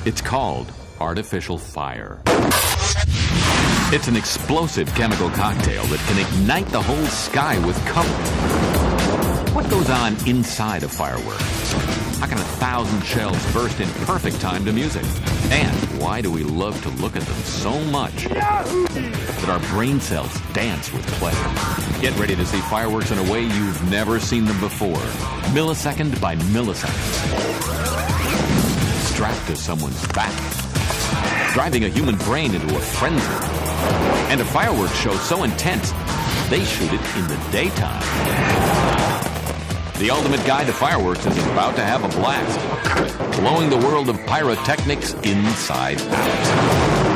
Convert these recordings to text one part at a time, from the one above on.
It's called artificial fire. It's an explosive chemical cocktail that can ignite the whole sky with color. What goes on inside a firework? How can 1,000 shells burst in perfect time to music? And why do we love to look at them so much that our brain cells dance with pleasure? Get ready to see fireworks in a way you've never seen them before, millisecond by millisecond. Strapped to someone's back, driving a human brain into a frenzy. And a fireworks show so intense, they shoot it in the daytime. The ultimate guide to fireworks is about to have a blast, blowing the world of pyrotechnics inside out.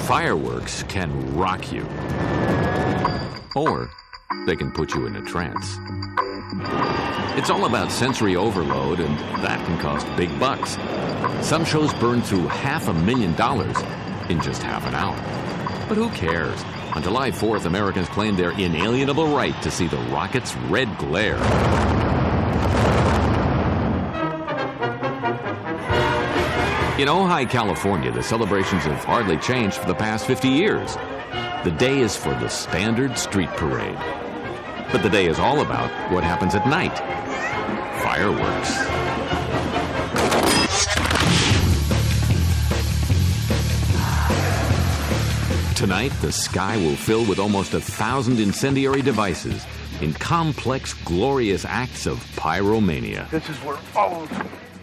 Fireworks can rock you, or they can put you in a trance. It's all about sensory overload, and that can cost big bucks. Some shows burn through $500,000 in just half an hour. But who cares? On July 4th, Americans claimed their inalienable right to see the rocket's red glare. In Ojai, California, the celebrations have hardly changed for the past 50 years. The day is for the standard street parade. But the day is all about what happens at night. Fireworks. Tonight, the sky will fill with almost 1,000 incendiary devices in complex, glorious acts of pyromania. This is where all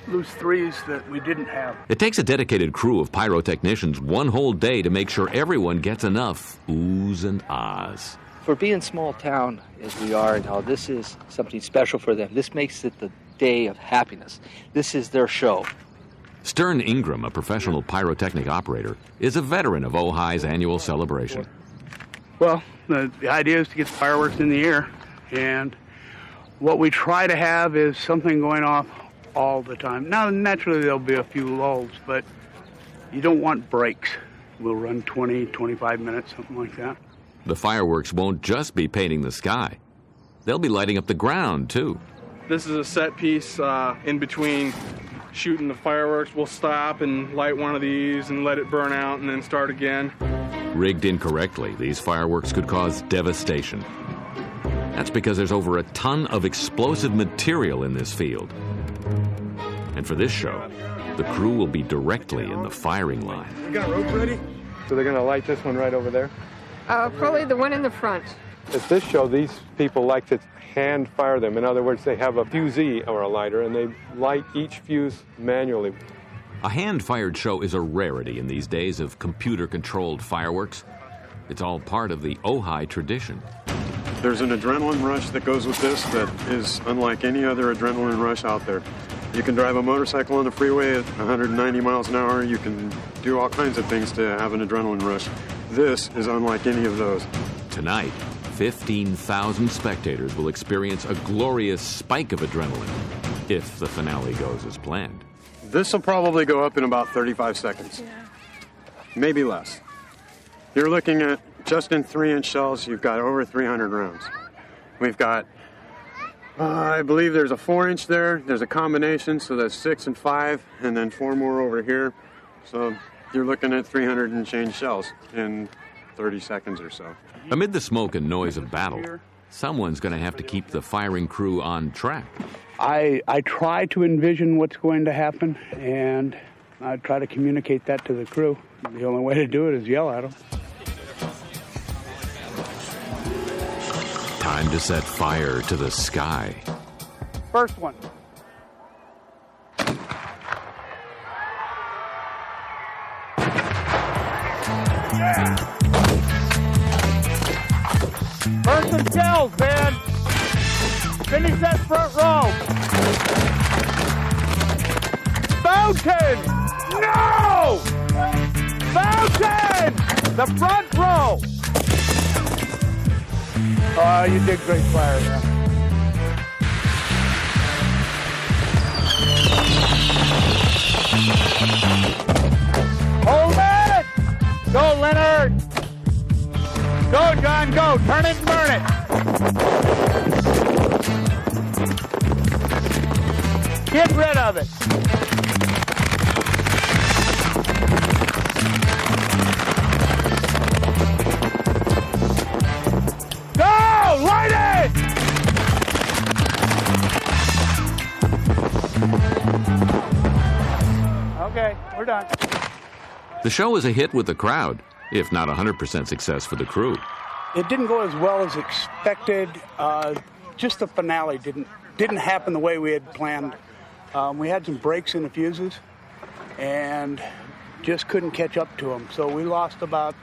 loose threes that we didn't have. It takes a dedicated crew of pyrotechnicians one whole day to make sure everyone gets enough oohs and ahs. For being small town as we are now, this is something special for them. This makes it the day of happiness. This is their show. Stern Ingram, a professional pyrotechnic operator, is a veteran of Ojai's annual celebration. Well, the idea is to get the fireworks in the air, and what we try to have is something going off all the time. Now, naturally, there'll be a few lulls, but you don't want breaks. We'll run 20, 25 minutes, something like that. The fireworks won't just be painting the sky. They'll be lighting up the ground, too. This is a set piece in between shooting the fireworks. We'll stop and light one of these and let it burn out and then start again. Rigged incorrectly, these fireworks could cause devastation. That's because there's over a ton of explosive material in this field. And for this show, the crew will be directly in the firing line. You got rope ready? So they're going to light this one right over there? Probably the one in the front. At this show, these people like to hand fire them. In other words, they have a fusee or a lighter, and they light each fuse manually. A hand-fired show is a rarity in these days of computer-controlled fireworks. It's all part of the Ojai tradition. There's an adrenaline rush that goes with this that is unlike any other adrenaline rush out there. You can drive a motorcycle on the freeway at 190 miles an hour. You can do all kinds of things to have an adrenaline rush. This is unlike any of those. Tonight, 15,000 spectators will experience a glorious spike of adrenaline if the finale goes as planned. This will probably go up in about 35 seconds. Yeah. Maybe less. You're looking at, just in 3-inch shells, you've got over 300 rounds. We've got, I believe there's a 4-inch there. There's a combination, so that's 6 and 5, and then 4 more over here. So you're looking at 300 and change shells in 30 seconds or so. Amid the smoke and noise of battle, someone's going to have to keep the firing crew on track. I try to envision what's going to happen, and I try to communicate that to the crew. The only way to do it is yell at them. Time to set fire to the sky. First one. Burn some shells, man. Finish that front row. Fountain! No! Fountain! The front row! Oh, you did great fire, man. Hold it! Go, Leonard! Go, John, go! Turn it and burn it! Get rid of it! Go! Light it! Okay, we're done. The show is a hit with the crowd, if not 100% success for the crew. It didn't go as well as expected. Just the finale didn't happen the way we had planned. We had some breaks in the fuses and just couldn't catch up to them. So we lost about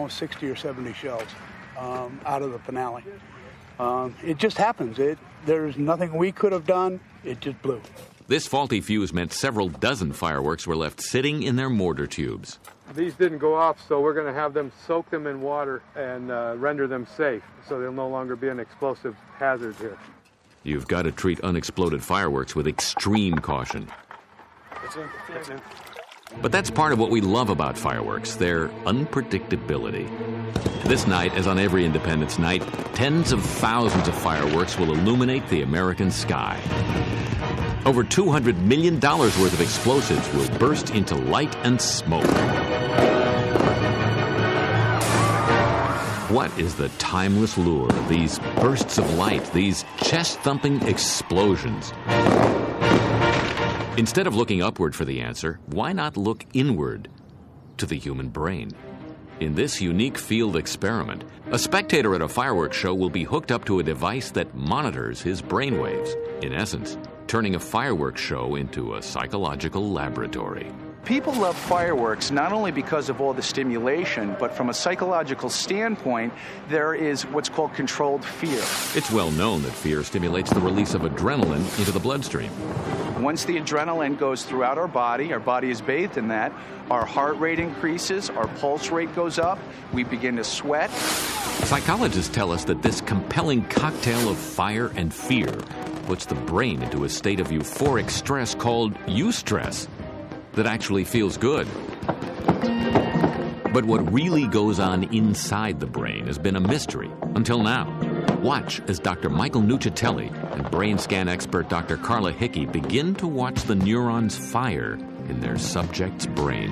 60 or 70 shells out of the finale. It just happens. There's nothing we could have done. It just blew. This faulty fuse meant several dozen fireworks were left sitting in their mortar tubes. These didn't go off, so we're going to have them soak them in water and render them safe, so they'll no longer be an explosive hazard here. You've got to treat unexploded fireworks with extreme caution. But that's part of what we love about fireworks, their unpredictability. This night, as on every Independence Night, tens of thousands of fireworks will illuminate the American sky. Over $200 million worth of explosives will burst into light and smoke. What is the timeless lure of these bursts of light, these chest-thumping explosions? Instead of looking upward for the answer, why not look inward to the human brain? In this unique field experiment, a spectator at a fireworks show will be hooked up to a device that monitors his brainwaves, in essence, turning a fireworks show into a psychological laboratory. People love fireworks not only because of all the stimulation, but from a psychological standpoint, there is what's called controlled fear. It's well known that fear stimulates the release of adrenaline into the bloodstream. Once the adrenaline goes throughout our body is bathed in that, our heart rate increases, our pulse rate goes up, we begin to sweat. Psychologists tell us that this compelling cocktail of fire and fear puts the brain into a state of euphoric stress called eustress that actually feels good. But what really goes on inside the brain has been a mystery until now. Watch as Dr. Michael Nuccitelli and brain scan expert Dr. Carla Hickey begin to watch the neurons fire in their subject's brain.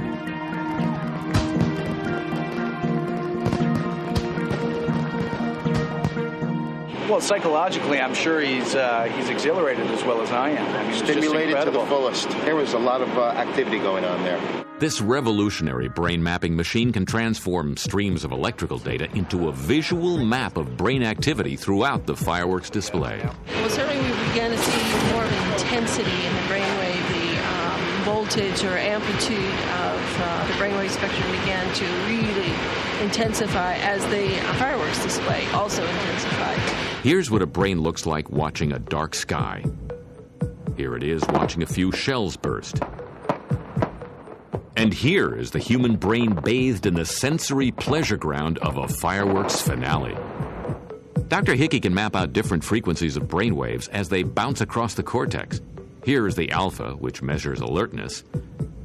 Well, psychologically, I'm sure he's exhilarated as well as I am. I mean, stimulated to the fullest. There was a lot of activity going on there. This revolutionary brain mapping machine can transform streams of electrical data into a visual map of brain activity throughout the fireworks display. Well, certainly we began to see more of intensity in the brainwave. The voltage or amplitude of the brainwave spectrum began to really intensify as the fireworks display also intensified. Here's what a brain looks like watching a dark sky. Here it is watching a few shells burst. And here is the human brain bathed in the sensory pleasure ground of a fireworks finale. Dr. Hickey can map out different frequencies of brain waves as they bounce across the cortex. Here is the alpha, which measures alertness,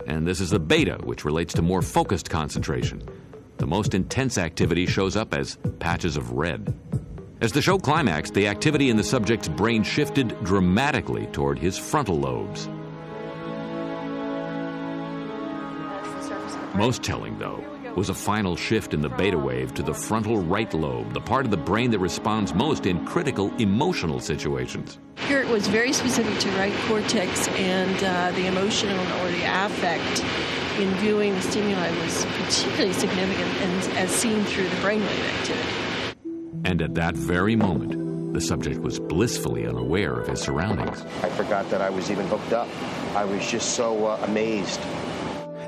and this is the beta, which relates to more focused concentration. The most intense activity shows up as patches of red. As the show climaxed, the activity in the subject's brain shifted dramatically toward his frontal lobes. Most telling, though, was a final shift in the beta wave to the frontal right lobe, the part of the brain that responds most in critical emotional situations. Here it was very specific to right cortex, and the emotional or the affect in viewing the stimuli was particularly significant and as seen through the brainwave activity. And at that very moment, the subject was blissfully unaware of his surroundings. I forgot that I was even hooked up. I was just so amazed.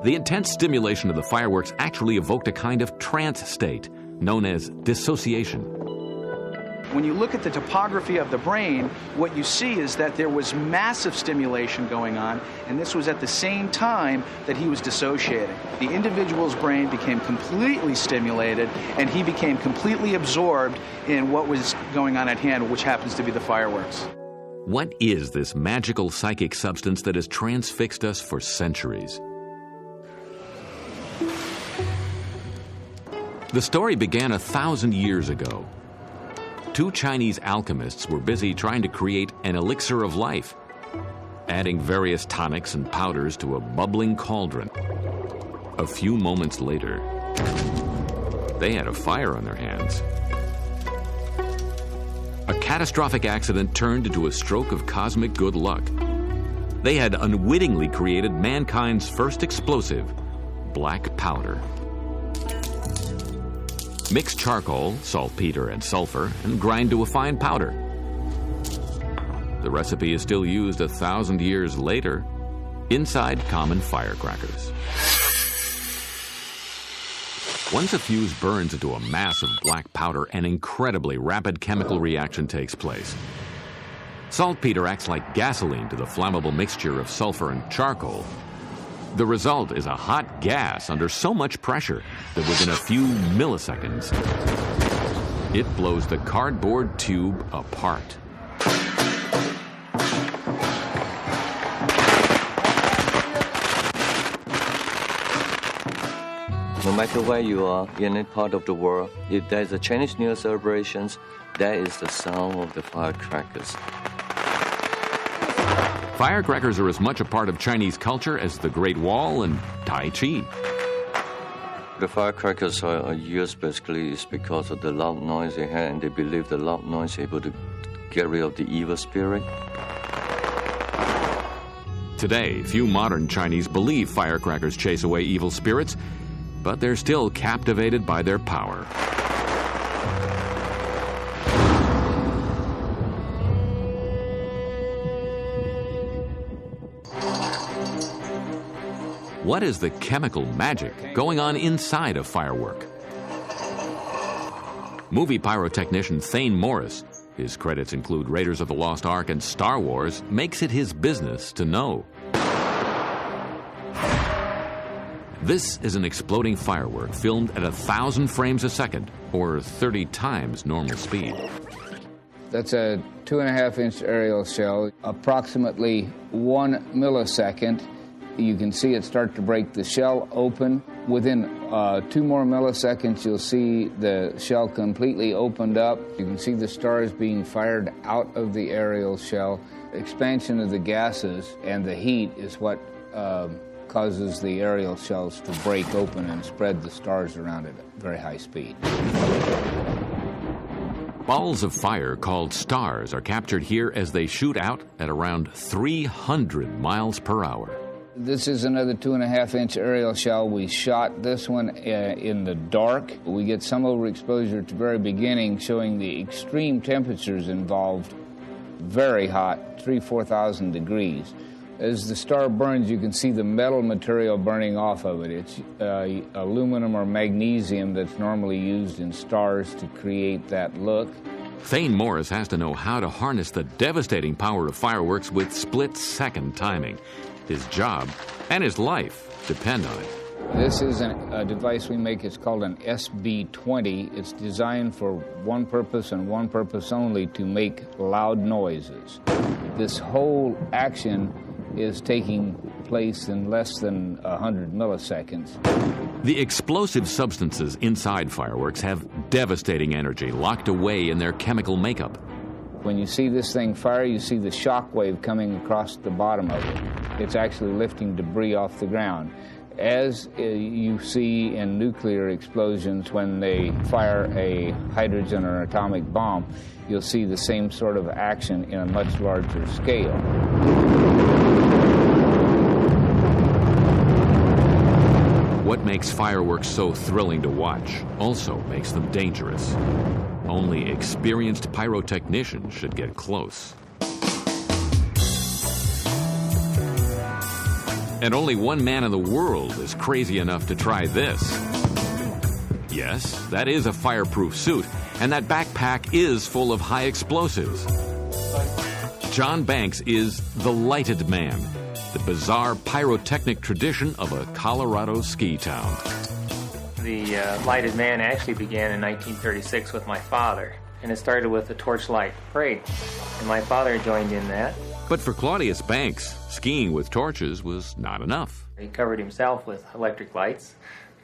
The intense stimulation of the fireworks actually evoked a kind of trance state known as dissociation. When you look at the topography of the brain, what you see is that there was massive stimulation going on, and this was at the same time that he was dissociating. The individual's brain became completely stimulated, and he became completely absorbed in what was going on at hand, which happens to be the fireworks. What is this magical psychic substance that has transfixed us for centuries? The story began 1,000 years ago. Two Chinese alchemists were busy trying to create an elixir of life, adding various tonics and powders to a bubbling cauldron. A few moments later, they had a fire on their hands. A catastrophic accident turned into a stroke of cosmic good luck. They had unwittingly created mankind's first explosive, black powder. Mix charcoal, saltpeter, and sulfur and grind to a fine powder. The recipe is still used 1,000 years later inside common firecrackers. Once a fuse burns into a mass of black powder, an incredibly rapid chemical reaction takes place. Saltpeter acts like gasoline to the flammable mixture of sulfur and charcoal. The result is a hot gas under so much pressure that within a few milliseconds, it blows the cardboard tube apart. No matter where you are, in any part of the world, if there's a Chinese New Year celebrations, that is the sound of the firecrackers. Firecrackers are as much a part of Chinese culture as the Great Wall and Tai Chi. The firecrackers are used basically is because of the loud noise they have, and they believe the loud noise is able to get rid of the evil spirit. Today, few modern Chinese believe firecrackers chase away evil spirits, but they're still captivated by their power. What is the chemical magic going on inside a firework? Movie pyrotechnician Thane Morris, his credits include Raiders of the Lost Ark and Star Wars, makes it his business to know. This is an exploding firework filmed at 1,000 frames a second, or 30 times normal speed. That's a 2.5-inch aerial shell, approximately 1 millisecond. You can see it start to break the shell open. Within 2 more milliseconds, you'll see the shell completely opened up. You can see the stars being fired out of the aerial shell. Expansion of the gases and the heat is what causes the aerial shells to break open and spread the stars around at very high speed. Balls of fire called stars are captured here as they shoot out at around 300 miles per hour. This is another 2.5-inch aerial shell. We shot this one in the dark. We get some overexposure at the very beginning, showing the extreme temperatures involved, very hot, 4,000 degrees. As the star burns, you can see the metal material burning off of it. It's aluminum or magnesium that's normally used in stars to create that look. Thane Morris has to know how to harness the devastating power of fireworks with split-second timing. His job and his life depend on it. This is a device we make. It's called an SB-20. It's designed for one purpose and one purpose only, to make loud noises. This whole action is taking place in less than 100 milliseconds. The explosive substances inside fireworks have devastating energy locked away in their chemical makeup. When you see this thing fire, you see the shock wave coming across the bottom of it. It's actually lifting debris off the ground. As you see in nuclear explosions, when they fire a hydrogen or an atomic bomb, you'll see the same sort of action in a much larger scale. What makes fireworks so thrilling to watch also makes them dangerous. Only experienced pyrotechnicians should get close. And only one man in the world is crazy enough to try this. Yes, that is a fireproof suit, And that backpack is full of high explosives. John Banks is the lighted man, the bizarre pyrotechnic tradition of a Colorado ski town. The lighted man actually began in 1936 with my father, and it started with the torchlight parade, and my father joined in that. But for Claudius Banks, skiing with torches was not enough. He covered himself with electric lights.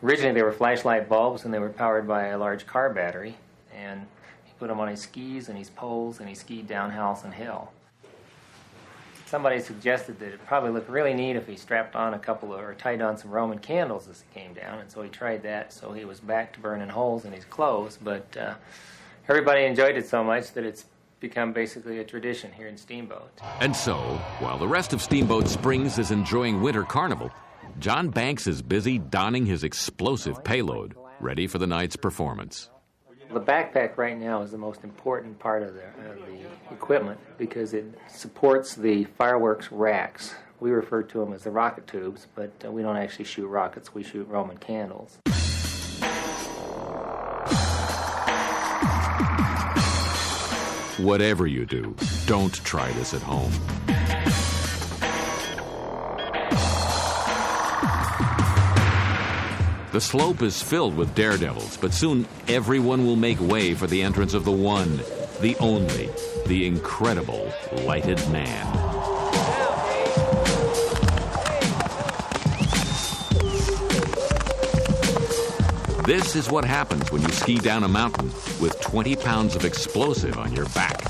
Originally they were flashlight bulbs, and they were powered by a large car battery, and he put them on his skis and his poles, and he skied down Howson Hill. Somebody suggested that it probably looked really neat if he strapped on or tied on some Roman candles as he came down, and so he tried that, so he was back to burning holes in his clothes, but everybody enjoyed it so much that it's become basically a tradition here in Steamboat. And so, while the rest of Steamboat Springs is enjoying Winter Carnival, John Banks is busy donning his explosive payload, ready for the night's performance. The backpack right now is the most important part of the equipment because it supports the fireworks racks. We refer to them as the rocket tubes, but we don't actually shoot rockets, we shoot Roman candles. Whatever you do, don't try this at home. The slope is filled with daredevils, but soon everyone will make way for the entrance of the one, the only, the incredible lighted man. This is what happens when you ski down a mountain with 20 pounds of explosive on your back.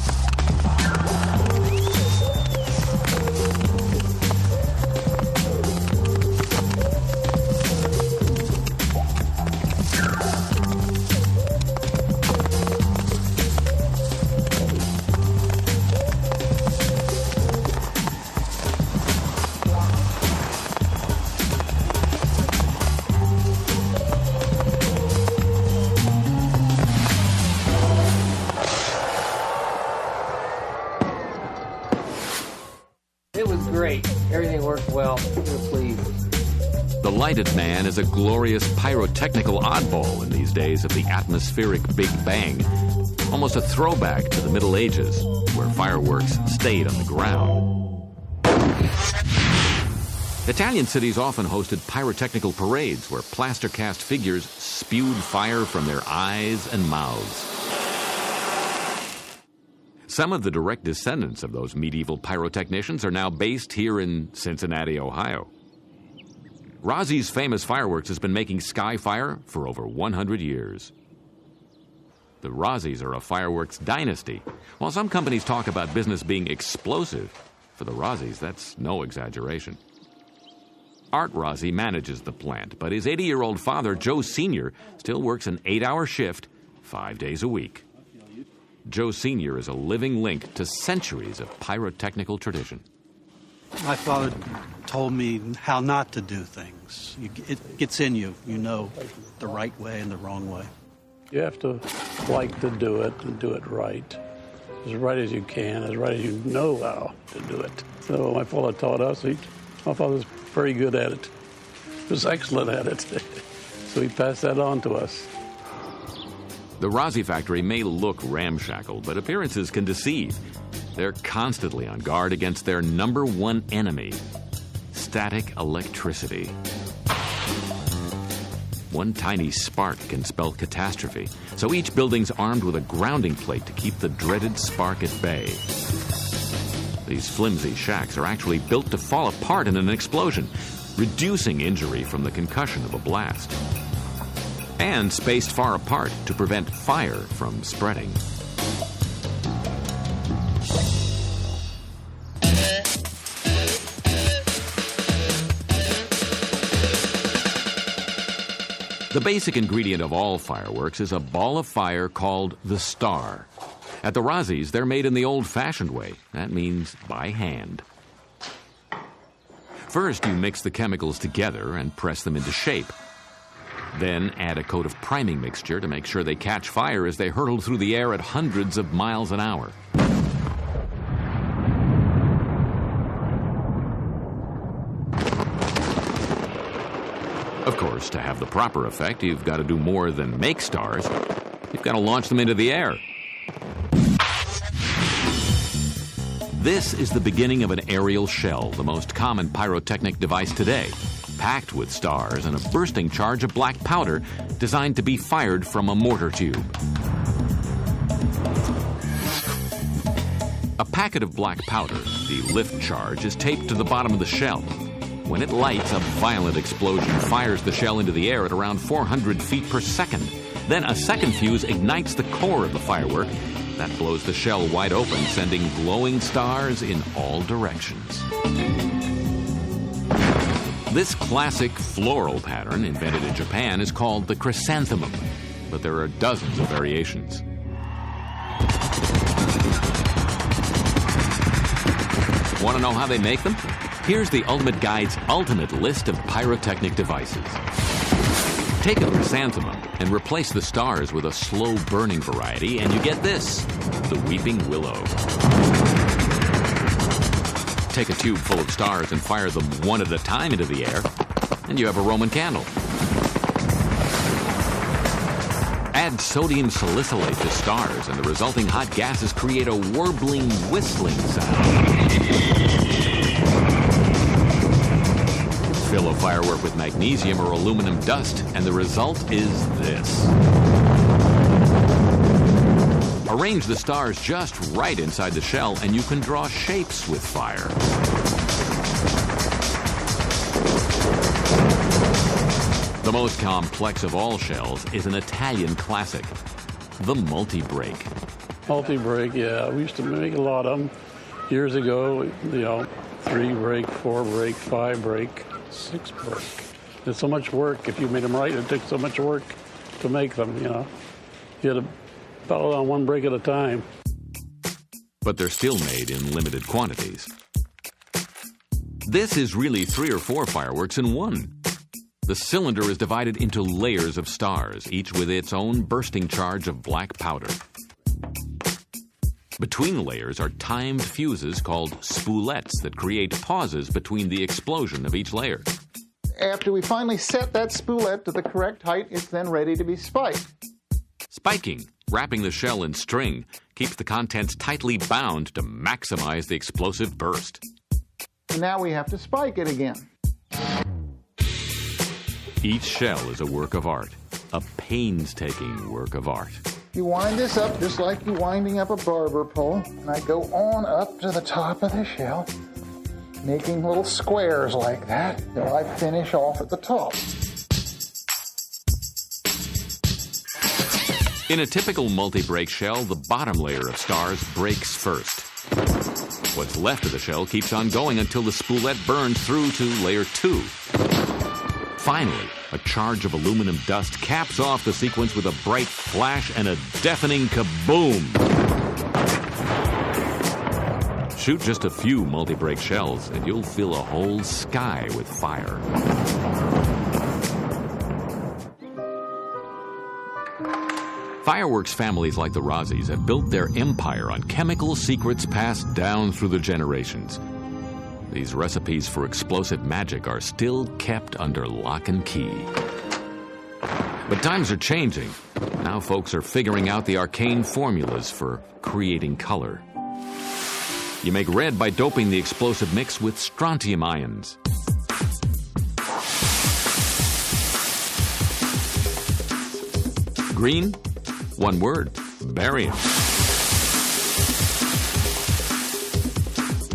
Great. Everything worked well. We were pleased. The lighted man is a glorious pyrotechnical oddball in these days of the atmospheric Big Bang. Almost a throwback to the Middle Ages, where fireworks stayed on the ground. Italian cities often hosted pyrotechnical parades where plaster cast figures spewed fire from their eyes and mouths. Some of the direct descendants of those medieval pyrotechnicians are now based here in Cincinnati, Ohio. Rozzie's famous fireworks has been making sky fire for over 100 years. The Rozzies are a fireworks dynasty. While some companies talk about business being explosive, for the Rozzies, that's no exaggeration. Art Rozzie manages the plant, but his 80-year-old father, Joe Sr., still works an 8-hour shift, 5 days a week. Joe Sr. is a living link to centuries of pyrotechnical tradition. My father told me how not to do things. It gets in you. You know the right way and the wrong way. You have to like to do it and do it right as you can, as right as you know how to do it. So my father taught us. My father was very good at it. He was excellent at it. So he passed that on to us. The Rozzie factory may look ramshackle, but appearances can deceive. They're constantly on guard against their number one enemy, static electricity. One tiny spark can spell catastrophe, so each building's armed with a grounding plate to keep the dreaded spark at bay. These flimsy shacks are actually built to fall apart in an explosion, reducing injury from the concussion of a blast. And spaced far apart to prevent fire from spreading. The basic ingredient of all fireworks is a ball of fire called the star. At the Rozzies, they're made in the old-fashioned way. That means by hand. First, you mix the chemicals together and press them into shape. Then add a coat of priming mixture to make sure they catch fire as they hurtle through the air at hundreds of miles an hour. Of course, to have the proper effect, you've got to do more than make stars. You've got to launch them into the air. This is the beginning of an aerial shell, the most common pyrotechnic device today, packed with stars and a bursting charge of black powder designed to be fired from a mortar tube. A packet of black powder, the lift charge, is taped to the bottom of the shell. When it lights, a violent explosion fires the shell into the air at around 400 feet per second. Then a second fuse ignites the core of the firework. That blows the shell wide open, sending glowing stars in all directions. This classic floral pattern, invented in Japan, is called the chrysanthemum, but there are dozens of variations. Want to know how they make them? Here's the Ultimate Guide's ultimate list of pyrotechnic devices. Take a chrysanthemum and replace the stars with a slow-burning variety, and you get this, the weeping willow. Take a tube full of stars and fire them one at a time into the air, and you have a Roman candle. Add sodium salicylate to stars, and the resulting hot gases create a warbling, whistling sound. Fill a firework with magnesium or aluminum dust, and the result is this. Arrange the stars just right inside the shell, and you can draw shapes with fire. The most complex of all shells is an Italian classic, the multi-break. Multi-break, yeah. We used to make a lot of them years ago, 3-break, 4-break, 5-break, 6-break. It's so much work. If you made them right, it took so much work to make them, You had to follow on one break at a time. But they're still made in limited quantities. This is really 3 or 4 fireworks in one. The cylinder is divided into layers of stars, each with its own bursting charge of black powder. Between the layers are timed fuses called spoulettes that create pauses between the explosion of each layer. After we finally set that spoulette to the correct height, it's then ready to be spiked. Spiking, wrapping the shell in string, keeps the contents tightly bound to maximize the explosive burst. And now we have to spike it again. Each shell is a work of art, a painstaking work of art. You wind this up just like you're winding up a barber pole, and I go on up to the top of the shell, making little squares like that till I finish off at the top. In a typical multi-break shell, the bottom layer of stars breaks first. What's left of the shell keeps on going until the spoulette burns through to layer 2. Finally, a charge of aluminum dust caps off the sequence with a bright flash and a deafening kaboom. Shoot just a few multi-break shells and you'll fill a whole sky with fire. Fireworks families like the Rossis have built their empire on chemical secrets passed down through the generations. These recipes for explosive magic are still kept under lock and key. But times are changing. Now folks are figuring out the arcane formulas for creating color. You make red by doping the explosive mix with strontium ions. Green? One word, barium.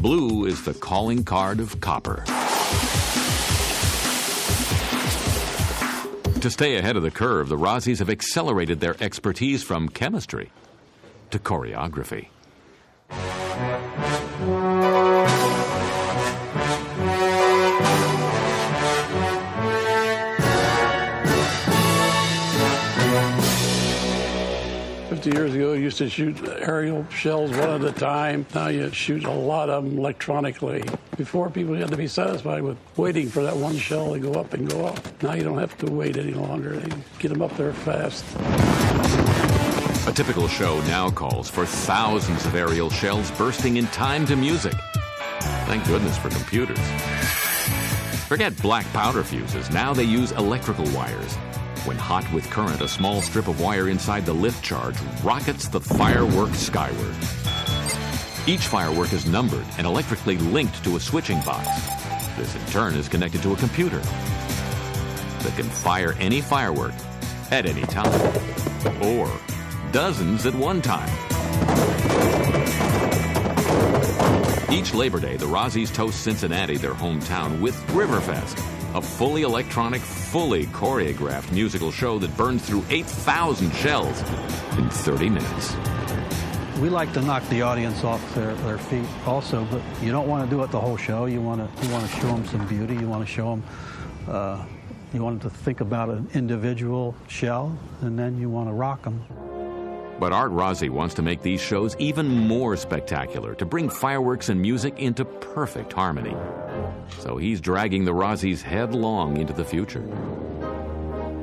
Blue is the calling card of copper. To stay ahead of the curve, the Rossis have accelerated their expertise from chemistry to choreography. Years ago, you used to shoot aerial shells one at a time. Now you shoot a lot of them electronically. Before, people had to be satisfied with waiting for that one shell to go up and go off. Now you don't have to wait any longer. They get them up there fast. A typical show now calls for thousands of aerial shells bursting in time to music. Thank goodness for computers. Forget black powder fuses. Now they use electrical wires. When hot with current, a small strip of wire inside the lift charge rockets the firework skyward. Each firework is numbered and electrically linked to a switching box. This in turn is connected to a computer that can fire any firework at any time, or dozens at one time. Each Labor Day, the Rossis toast Cincinnati, their hometown, with Riverfest, a fully electronic, fully choreographed musical show that burns through 8,000 shells in 30 minutes. We like to knock the audience off their feet also, but you don't want to do it the whole show. You want to show them some beauty. You want to show them, you want them to think about an individual shell, and then you want to rock them. But Art Rossi wants to make these shows even more spectacular, to bring fireworks and music into perfect harmony. So he's dragging the Rossis headlong into the future.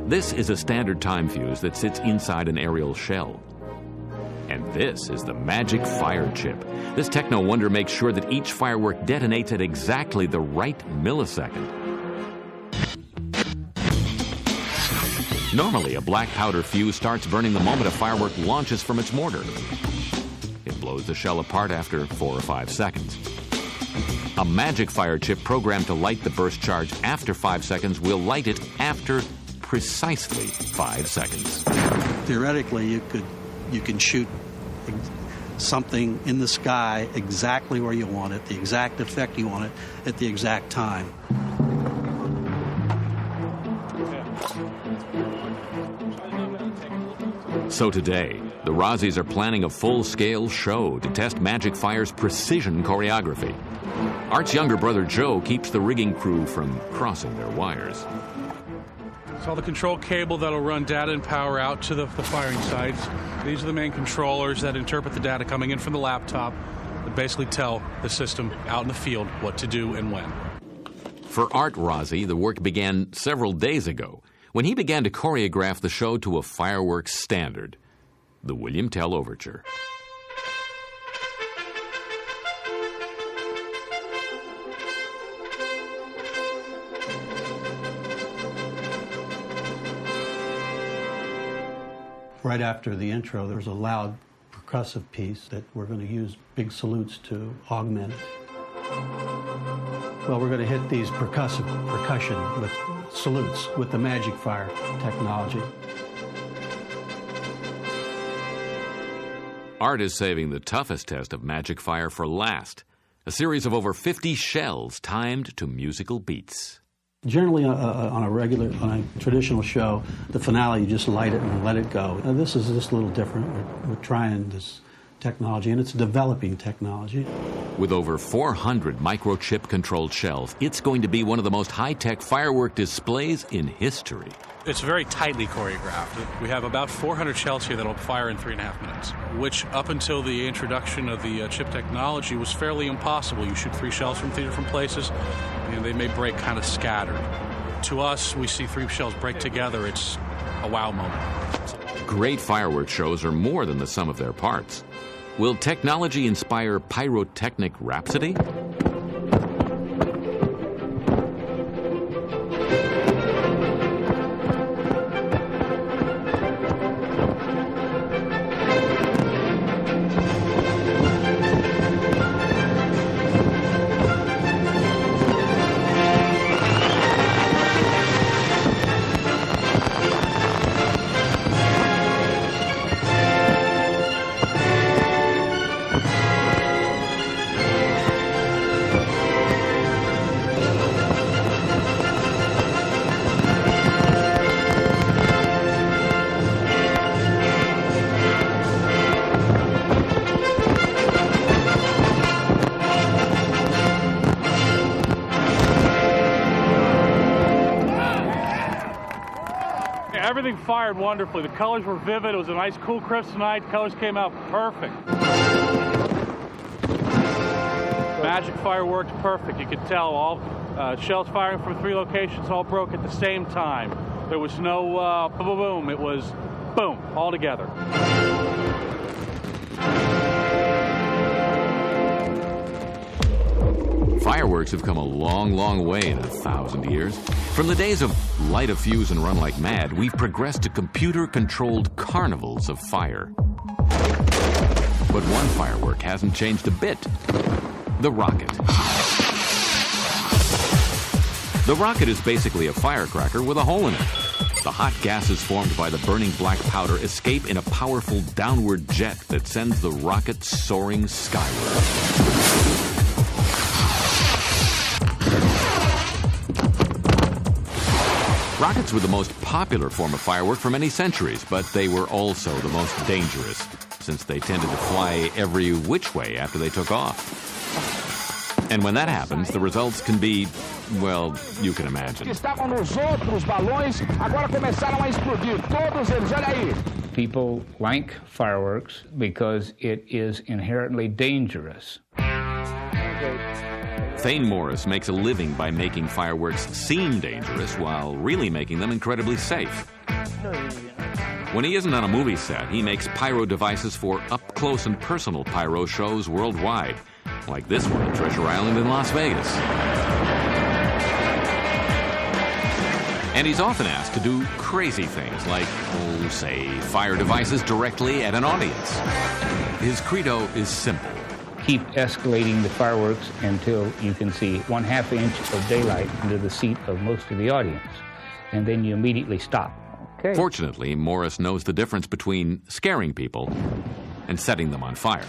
This is a standard time fuse that sits inside an aerial shell. And this is the magic fire chip. This techno wonder makes sure that each firework detonates at exactly the right millisecond. Normally, a black powder fuse starts burning the moment a firework launches from its mortar. It blows the shell apart after 4 or 5 seconds. A magic fire chip programmed to light the burst charge after 5 seconds will light it after precisely 5 seconds. Theoretically, you can shoot something in the sky exactly where you want it, the exact effect you want it, at the exact time. So today, the Rossis are planning a full-scale show to test Magic Fire's precision choreography. Art's younger brother Joe keeps the rigging crew from crossing their wires. It's all the control cable that'll run data and power out to the firing sites. These are the main controllers that interpret the data coming in from the laptop that basically tell the system out in the field what to do and when. For Art Rossi, the work began several days ago, when he began to choreograph the show to a fireworks standard, the William Tell Overture. Right after the intro, there's a loud percussive piece that we're going to use big salutes to augment it. Well, we're going to hit these percussion with salutes with the Magic Fire technology. Art is saving the toughest test of Magic Fire for last, a series of over 50 shells timed to musical beats. Generally, on a traditional show, the finale, you just light it and let it go. Now, this is just a little different. We're trying this technology, and it's developing technology. With over 400 microchip-controlled shells, it's going to be one of the most high-tech firework displays in history. It's very tightly choreographed. We have about 400 shells here that'll fire in 3.5 minutes, which up until the introduction of the chip technology was fairly impossible. You shoot 3 shells from 3 different places, and they may break kind of scattered. To us, we see 3 shells break together. It's a wow moment. Great fireworks shows are more than the sum of their parts. Will technology inspire pyrotechnic rhapsody? Everything fired wonderfully. The colors were vivid. It was a nice, cool, crisp night. The colors came out perfect. Magic Fire worked perfect. You could tell all shells firing from 3 locations all broke at the same time. There was no boom, boom, boom. It was boom, all together. Fireworks have come a long, long way in 1,000 years. From the days of light a fuse and run like mad, we've progressed to computer-controlled carnivals of fire. But one firework hasn't changed a bit. The rocket. The rocket is basically a firecracker with a hole in it. The hot gases formed by the burning black powder escape in a powerful downward jet that sends the rocket soaring skyward. Rockets were the most popular form of firework for many centuries, but they were also the most dangerous, since they tended to fly every which way after they took off. And when that happens, the results can be, well, you can imagine. People like fireworks because it is inherently dangerous. Thane Morris makes a living by making fireworks seem dangerous while really making them incredibly safe. When he isn't on a movie set, he makes pyro devices for up-close and personal pyro shows worldwide, like this one at Treasure Island in Las Vegas. And he's often asked to do crazy things like, say, fire devices directly at an audience. His credo is simple. Keep escalating the fireworks until you can see 1/2 inch of daylight into the seat of most of the audience, and then you immediately stop. Okay. Fortunately, Morris knows the difference between scaring people and setting them on fire.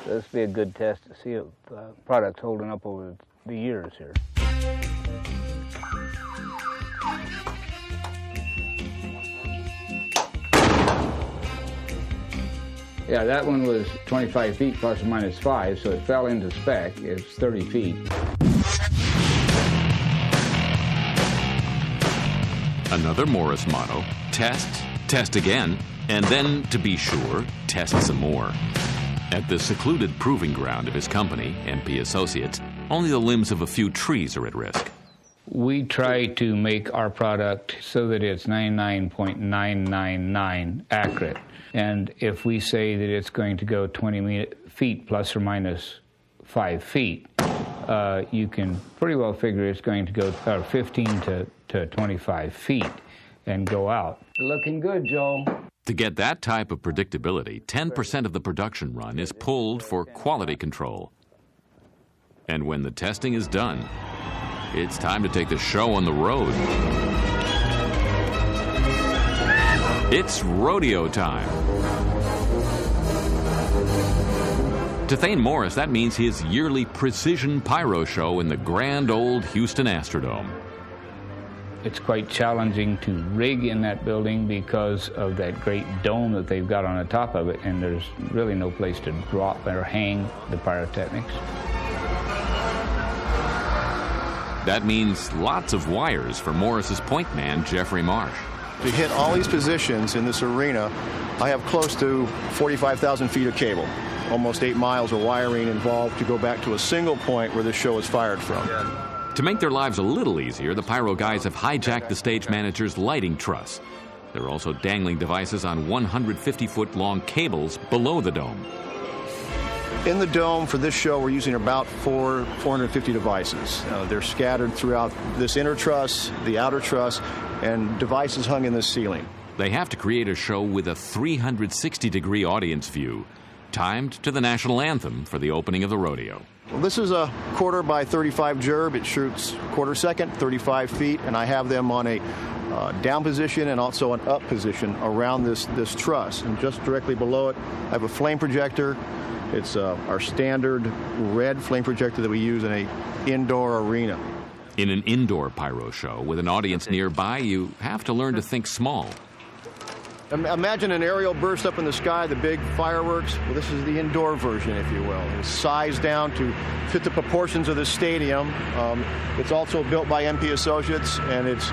This will be a good test to see if the product's holding up over the years here. Yeah, that one was 25 feet plus or minus 5, so it fell into spec. It's 30 feet. Another Morris motto: test, test again, and then, to be sure, test some more. At the secluded proving ground of his company, MP Associates, only the limbs of a few trees are at risk. We try to make our product so that it's 99.999 accurate. And if we say that it's going to go 20 feet plus or minus 5 feet, you can pretty well figure it's going to go 15 to 25 feet and go out. Looking good, Joel. To get that type of predictability, 10% of the production run is pulled for quality control. And when the testing is done, it's time to take the show on the road. It's rodeo time. To Thane Morris, that means his yearly precision pyro show in the grand old Houston Astrodome. It's quite challenging to rig in that building because of that great dome that they've got on the top of it, and there's really no place to drop or hang the pyrotechnics. That means lots of wires for Morris's point man, Jeffrey Marsh. To hit all these positions in this arena, I have close to 45,000 feet of cable, almost 8 miles of wiring involved to go back to a single point where this show is fired from. To make their lives a little easier, the pyro guys have hijacked the stage manager's lighting truss. There are also dangling devices on 150-foot long cables below the dome. In the dome for this show, we're using about 450 devices. They're scattered throughout this inner truss, the outer truss, and devices hung in the ceiling. They have to create a show with a 360-degree audience view, timed to the national anthem for the opening of the rodeo. Well, this is a 1/4 by 35 gerb. It shoots 1/4 second, 35 feet, and I have them on a down position and also an up position around this truss. And just directly below it, I have a flame projector. It's our standard red flame projector that we use in an indoor arena. In an indoor pyro show with an audience nearby, you have to learn to think small. Imagine an aerial burst up in the sky, the big fireworks. Well, this is the indoor version, if you will. It's sized down to fit the proportions of the stadium. It's also built by MP Associates, and it's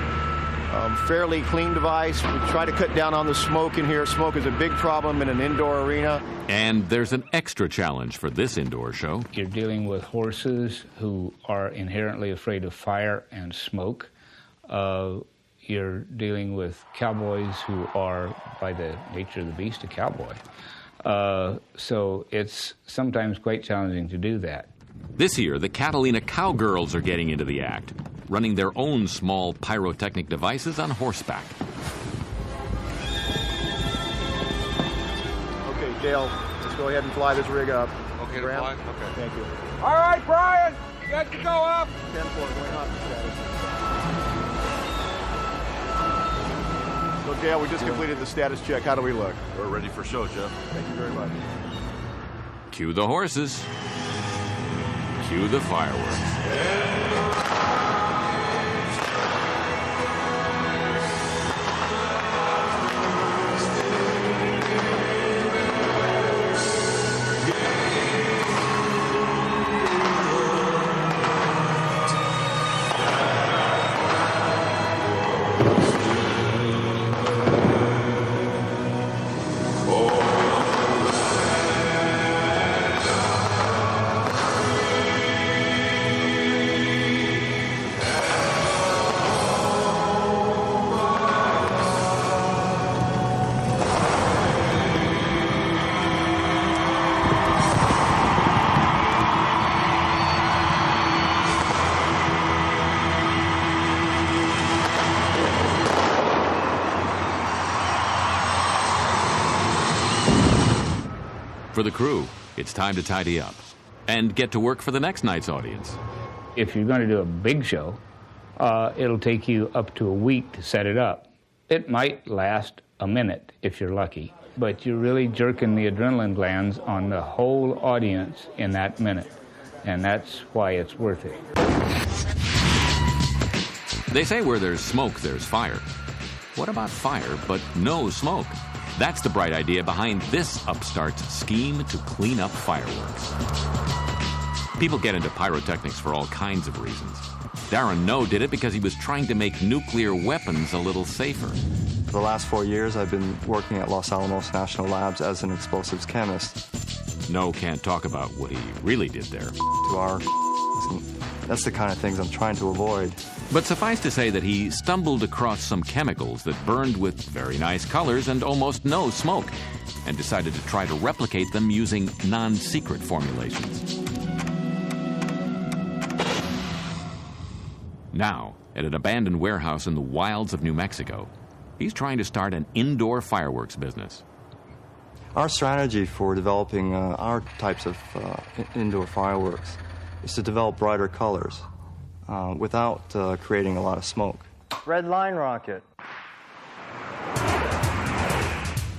fairly clean device. We try to cut down on the smoke in here. Smoke is a big problem in an indoor arena. And there's an extra challenge for this indoor show. You're dealing with horses who are inherently afraid of fire and smoke. You're dealing with cowboys who are, by the nature of the beast, a cowboy. So it's sometimes quite challenging to do that. This year, the Catalina Cowgirls are getting into the act, running their own small pyrotechnic devices on horseback. Okay, Dale, let's go ahead and fly this rig up. Okay, to fly? Okay. Thank you. All right, Brian, get to go up. 10-4, going up. So, Dale, we just completed the status check. How do we look? We're ready for show, Jeff. Thank you very much. Cue the horses. Cue the fireworks. For the crew, it's time to tidy up and get to work for the next night's audience. If you're going to do a big show, it'll take you up to a week to set it up. It might last a minute if you're lucky, but you're really jerking the adrenaline glands on the whole audience in that minute, and that's why it's worth it. They say where there's smoke, there's fire. What about fire but no smoke? That's the bright idea behind this upstart's scheme to clean up fireworks. People get into pyrotechnics for all kinds of reasons. Darren No did it because he was trying to make nuclear weapons a little safer. For the last 4 years, I've been working at Los Alamos National Labs as an explosives chemist. No can't talk about what he really did there. That's the kind of things I'm trying to avoid. But suffice to say that he stumbled across some chemicals that burned with very nice colors and almost no smoke, and decided to try to replicate them using non-secret formulations. Now, at an abandoned warehouse in the wilds of New Mexico, he's trying to start an indoor fireworks business. Our strategy for developing our types of indoor fireworks is to develop brighter colors without creating a lot of smoke. Red line rocket.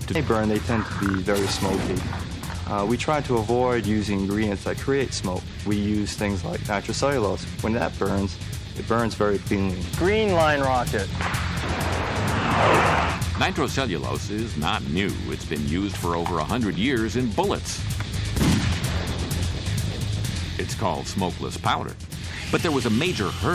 They burn, they tend to be very smoky. We try to avoid using ingredients that create smoke. We use things like nitrocellulose. When that burns, it burns very cleanly. Green line rocket. Nitrocellulose is not new. It's been used for over 100 years in bullets. It's called smokeless powder. But there was a major hurdle.